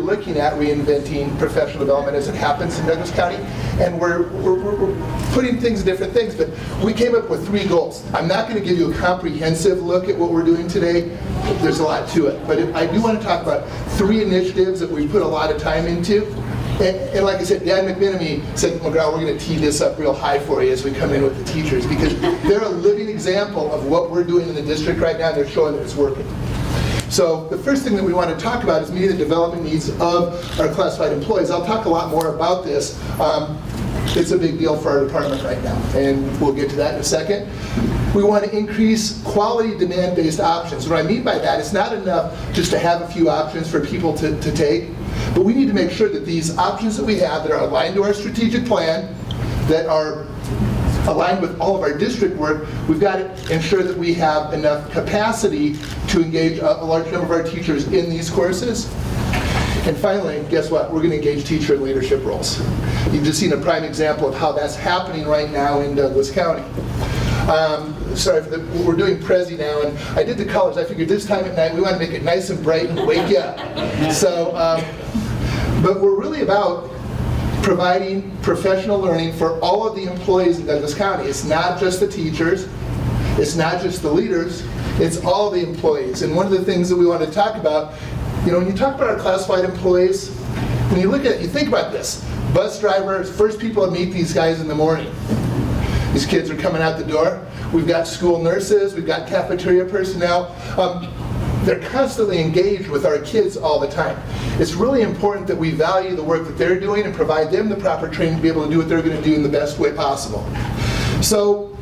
looking at reinventing professional development as it happens in Douglas County, and we're putting things in different things, but we came up with 3 goals. I'm not going to give you a comprehensive look at what we're doing today. There's a lot to it, but I do want to talk about 3 initiatives that we put a lot of time into. And like I said, Dan McMenemy said, McGraw, we're going to tee this up real high for you as we come in with the teachers, because they're a living example of what we're doing in the district right now, and they're showing that it's working. So the first thing that we want to talk about is meeting the development needs of our classified employees. I'll talk a lot more about this. It's a big deal for our department right now, and we'll get to that in a second. We want to increase quality demand-based options. What I mean by that, it's not enough just to have a few options for people to take, but we need to make sure that these options that we have that are aligned to our strategic plan, that are aligned with all of our district work, we've got to ensure that we have enough capacity to engage a large number of our teachers in these courses. And finally, guess what? We're going to engage teacher and leadership roles. You've just seen a prime example of how that's happening right now in Douglas County. Sorry for we're doing Prezi now, and I did the colors. I figured this time at night we want to make it nice and bright and wake you up. So, but we're really about providing professional learning for all of the employees in Douglas County. It's not just the teachers, it's not just the leaders, it's all the employees. And one of the things that we want to talk about, you know, when you talk about our classified employees, when you look at it, you think about this. Bus drivers, first people to meet these guys in the morning. These kids are coming out the door. We've got school nurses, we've got cafeteria personnel. They're constantly engaged with our kids all the time. It's really important that we value the work that they're doing and provide them the proper training to be able to do what they're going to do in the best way possible. So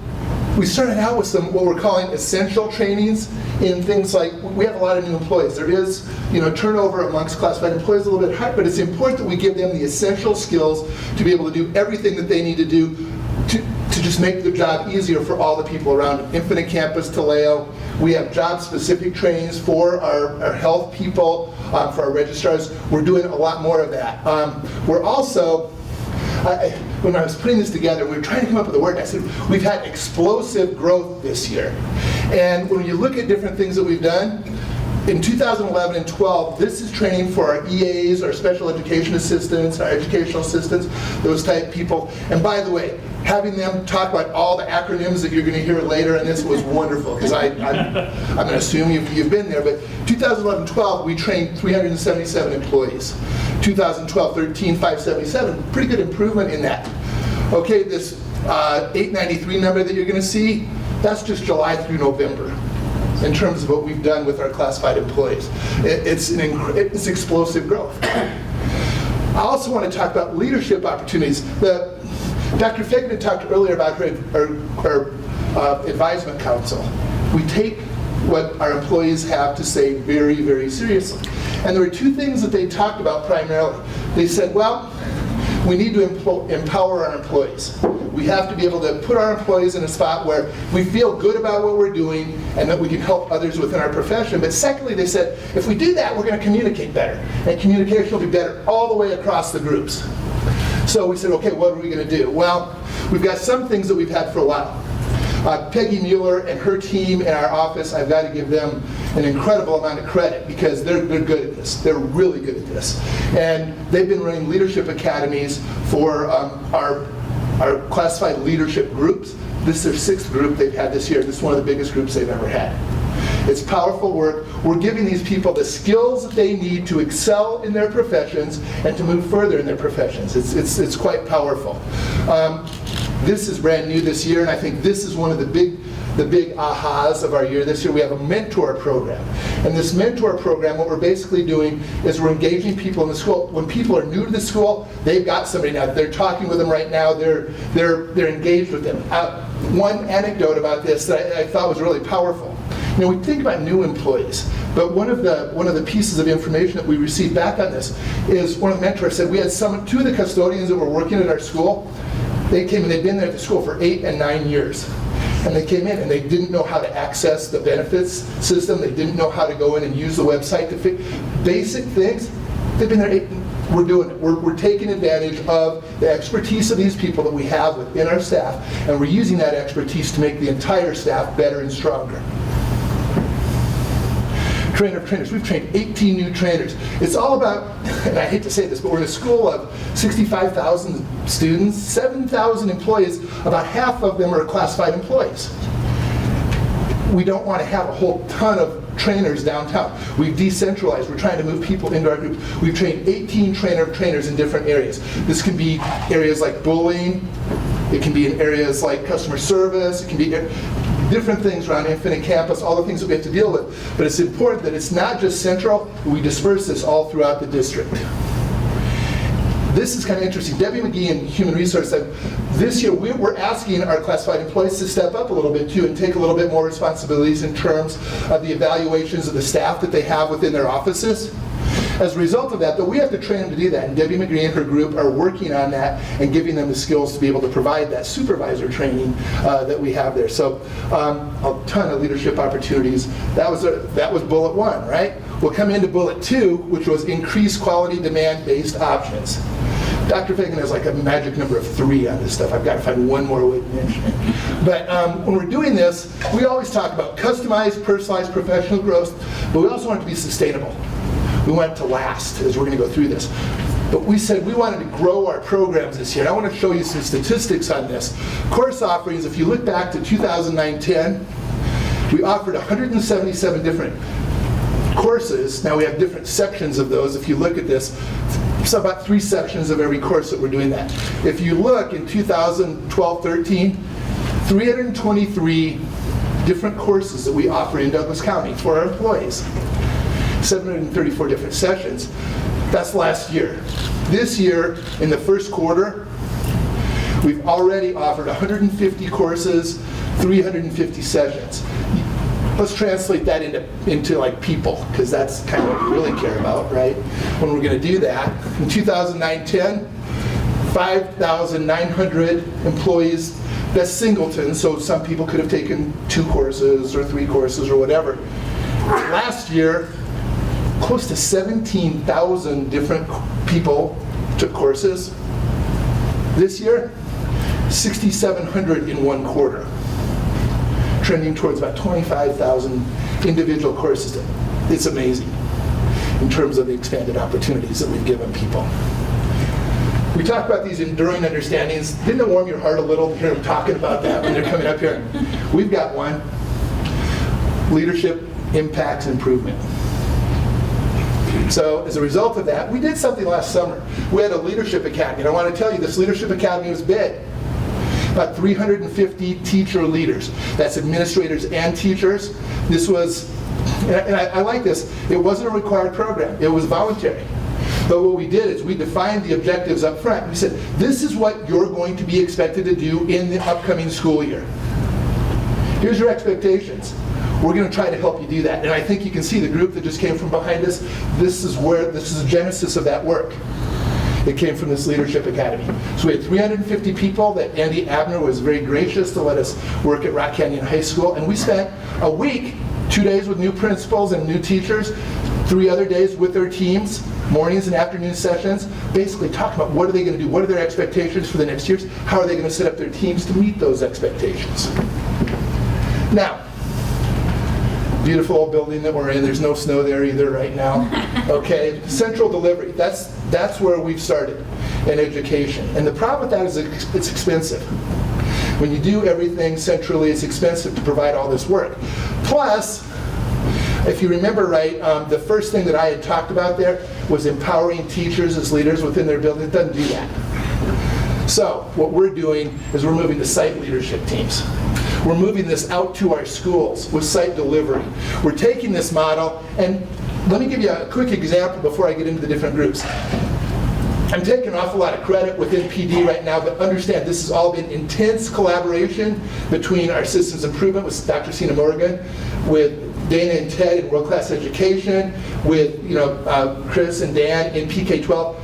we started out with some what we're calling essential trainings in things like, we have a lot of new employees. There is, you know, turnover amongst classified employees a little bit high, but it's important that we give them the essential skills to be able to do everything that they need to do to just make the job easier for all the people around it. Infinite Campus, Taleo. We have job-specific trainings for our health people, for our registrars. We're doing a lot more of that. We're also, when I was putting this together, we were trying to come up with a word, and I said, we've had explosive growth this year. And when you look at different things that we've done, in 2011 and 12, this is training for our EAs, our special education assistants, our educational assistants, those type people. And by the way, having them talk about all the acronyms that you're going to hear later, and this was wonderful, because I'm going to assume you've been there, but 2011-12, we trained 377 employees. 2012-13, 577, pretty good improvement in that. Okay, this 893 number that you're going to see, that's just July through November in terms of what we've done with our classified employees. It's explosive growth. I also want to talk about leadership opportunities. Dr. Fegman talked earlier about her advisement council. We take what our employees have to say very, very seriously. And there were 2 things that they talked about primarily. They said, well, we need to empower our employees. We have to be able to put our employees in a spot where we feel good about what we're doing and that we can help others within our profession. But secondly, they said, if we do that, we're going to communicate better. And communication will be better all the way across the groups. So we said, okay, what are we going to do? Well, we've got some things that we've had for a while. Peggy Mueller and her team in our office, I've got to give them an incredible amount of credit, because they're good at this. They're really good at this. And they've been running leadership academies for our classified leadership groups. This is their 6th group they've had this year. This is one of the biggest groups they've ever had. It's powerful work. We're giving these people the skills that they need to excel in their professions and to move further in their professions. It's quite powerful. This is brand new this year, and I think this is one of the big ahas of our year this year. We have a mentor program. And this mentor program, what we're basically doing is we're engaging people in the school. When people are new to the school, they've got somebody now. They're talking with them right now. They're engaged with them. One anecdote about this that I thought was really powerful. You know, we think about new employees, but one of the pieces of information that we received back on this is one of the mentors said we had 2 of the custodians that were working at our school. They came and they'd been there at the school for 8 and 9 years. And they came in and they didn't know how to access the benefits system. They didn't know how to go in and use the website to fix basic things. They've been there we're doing it. We're taking advantage of the expertise of these people that we have within our staff, and we're using that expertise to make the entire staff better and stronger. trainer of trainers. We've trained 18 new trainers. It's all about, and I hate to say this, but we're in a school of 65,000 students, 7,000 employees, about half of them are classified employees. We don't want to have a whole ton of trainers downtown. We've decentralized. We're trying to move people into our groups. We've trained 18 trainers in different areas. This can be areas like bullying. It can be in areas like customer service. It can be different things around Infinite Campus, all the things that we have to deal with. But it's important that it's not just central. We disperse this all throughout the district. This is kind of interesting. Debbie McGee in Human Resource said, this year we're asking our classified employees to step up a little bit too and take a little bit more responsibilities in terms of the evaluations of the staff that they have within their offices. As a result of that, though, we have to train them to do that, and Debbie McGee and her group are working on that and giving them the skills to be able to provide that supervisor training that we have there. So a ton of leadership opportunities. That was bullet 1, right? We'll come into bullet 2, which was increase quality demand-based options. Dr. Fagan has like a magic number of 3 on this stuff. I've got to find one more way to mention it. But when we're doing this, we always talk about customized, personalized professional growth, but we also want it to be sustainable. We want it to last as we're going to go through this. But we said we wanted to grow our programs this year. And I want to show you some statistics on this. Course offerings, if you look back to 2009-10, we offered 177 different courses. Now we have different sections of those. If you look at this, it's about 3 sections of every course that we're doing that. If you look in 2012-13, 323 different courses that we offer in Douglas County for our employees. 734 different sessions. That's last year. This year, in the first quarter, we've already offered 150 courses, 350 sessions. Let's translate that into like people, because that's kind of what we really care about, right? When we're going to do that, in 2009-10, 5,900 employees. That's singleton, so some people could have taken 2 courses or 3 courses or whatever. Last year, close to 17,000 different people took courses. This year, 6,700 in 1 quarter. Trending towards about 25,000 individual courses. It's amazing in terms of the expanded opportunities that we've given people. We talked about these enduring understandings. Didn't it warm your heart a little to hear them talking about that when they're coming up here? We've got one. Leadership impacts improvement. So as a result of that, we did something last summer. We had a leadership academy. And I want to tell you, this leadership academy was big. About 350 teacher leaders. That's administrators and teachers. This was, and I like this, it wasn't a required program. It was voluntary. But what we did is we defined the objectives up front. We said, this is what you're going to be expected to do in the upcoming school year. Here's your expectations. We're going to try to help you do that. And I think you can see the group that just came from behind us. This is the genesis of that work. It came from this Leadership Academy. So we had 350 people that Andy Abner was very gracious to let us work at Rock Canyon High School. And we spent a week, 2 days with new principals and new teachers, 3 other days with their teams, mornings and afternoon sessions, basically talking about what are they going to do, what are their expectations for the next years, how are they going to set up their teams to meet those expectations. Now, beautiful old building that we're in. There's no snow there either right now. Okay, central delivery. That's where we've started in education. And the problem with that is it's expensive. When you do everything centrally, it's expensive to provide all this work. Plus, if you remember right, the first thing that I had talked about there was empowering teachers as leaders within their building. It doesn't do that. So what we're doing is we're moving to site leadership teams. We're moving this out to our schools with site delivery. We're taking this model, and let me give you a quick example before I get into the different groups. I'm taking an awful lot of credit within PD right now, but understand this has all been intense collaboration between our systems improvement with Dr. Sina Morgan, with Dana and Ted in World Class Education, with Chris and Dan in PK-12.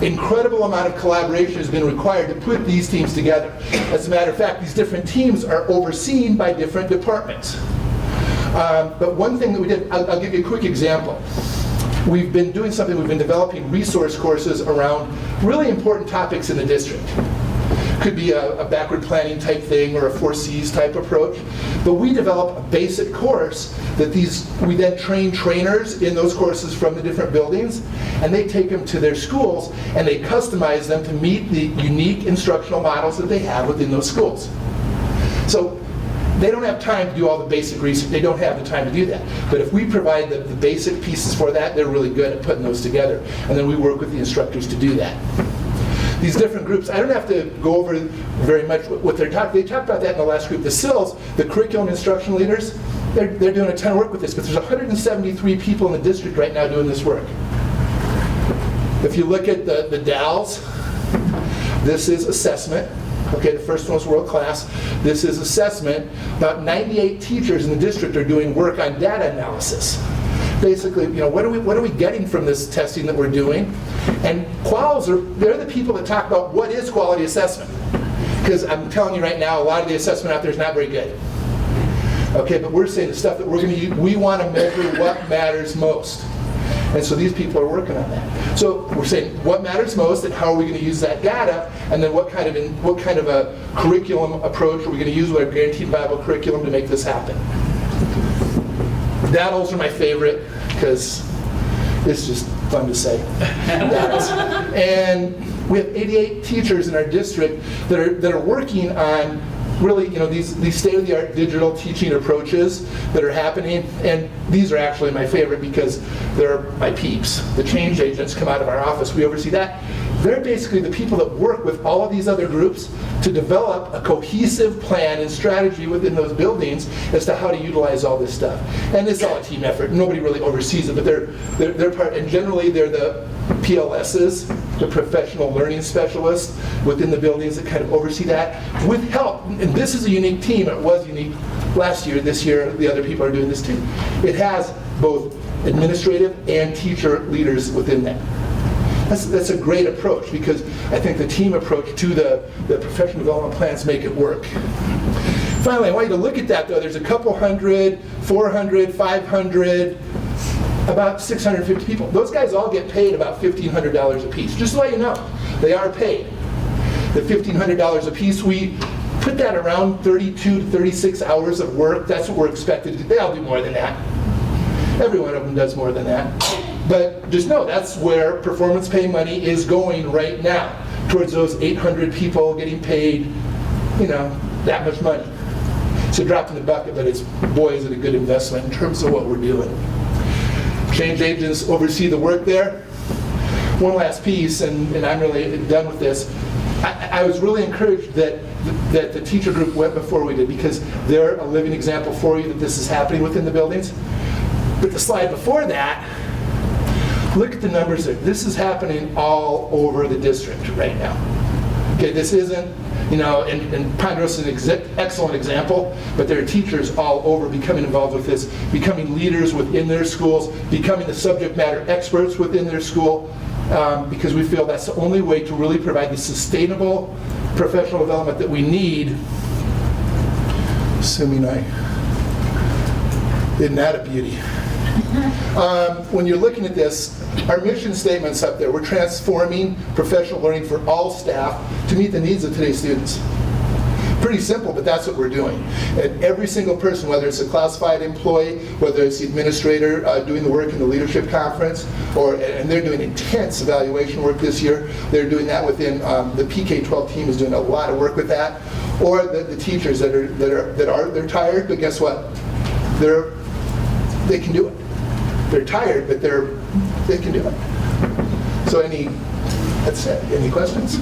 Incredible amount of collaboration has been required to put these teams together. As a matter of fact, these different teams are overseen by different departments. But one thing that we did, I'll give you a quick example. We've been doing something, we've been developing resource courses around really important topics in the district. could be a backward planning type thing or a 4Cs type approach. But we develop a basic course that we then train trainers in those courses from the different buildings, and they take them to their schools and they customize them to meet the unique instructional models that they have within those schools. So they don't have time to do all the basic research. They don't have the time to do that. But if we provide the basic pieces for that, they're really good at putting those together. And then we work with the instructors to do that. These different groups, I don't have to go over very much what they're talking. They talked about that in the last group. The SILs, the curriculum instruction leaders, they're doing a ton of work with this, but there's 173 people in the district right now doing this work. If you look at the DALs, this is assessment. Okay, the first one was world class. This is assessment. About 98 teachers in the district are doing work on data analysis. Basically, what are we getting from this testing that we're doing? And quals they're the people that talk about what is quality assessment. Because I'm telling you right now, a lot of the assessment out there is not very good. Okay, but we're saying the stuff that we're going to use, we want to measure what matters most. And so these people are working on that. So we're saying what matters most and how are we going to use that data, and then what kind of a curriculum approach are we going to use with our guaranteed viable curriculum to make this happen. DADLs are my favorite because it's just fun to say. DADLs. And we have 88 teachers in our district that are working on really, these state-of-the-art digital teaching approaches that are happening, and these are actually my favorite because they're my peeps. The change agents come out of our office. We oversee that. They're basically the people that work with all of these other groups to develop a cohesive plan and strategy within those buildings as to how to utilize all this stuff. And it's all a team effort. Nobody really oversees it, but they're part, and generally they're the PLSs, the professional learning specialists within the buildings that kind of oversee that with help. And this is a unique team. It was unique last year. This year, the other people are doing this too. It has both administrative and teacher leaders within that. That's a great approach because I think the team approach to the professional development plans make it work. Finally, I want you to look at that though. There's a couple hundred, 400, 500, about 650 people. Those guys all get paid about $1,500 a piece. Just to let you know, they are paid. The $1,500 a piece, we put that around 32 to 36 hours of work. That's what we're expected to do. They all do more than that. Every one of them does more than that. But just know that's where performance pay money is going right now, towards those 800 people getting paid, that much money. It's a drop in the bucket, but boy, is it a good investment in terms of what we're doing. Change agents oversee the work there. One last piece, and I'm really done with this. I was really encouraged that the teacher group went before we did because they're a living example for you that this is happening within the buildings. But the slide before that, look at the numbers there. This is happening all over the district right now. Okay, this isn't, and Ponderosa is an excellent example, but there are teachers all over becoming involved with this, becoming leaders within their schools, becoming the subject matter experts within their school, because we feel that's the only way to really provide the sustainable professional development that we need, assuming isn't that a beauty? When you're looking at this, our mission statement's up there. We're transforming professional learning for all staff to meet the needs of today's students. Pretty simple, but that's what we're doing. And every single person, whether it's a classified employee, whether it's the administrator doing the work in the leadership conference, and they're doing intense evaluation work this year. They're doing that within the PK-12 team is doing a lot of work with that. Or the teachers they're tired, but guess what? They can do it. They're tired, but they can do it. So that's it. Any questions?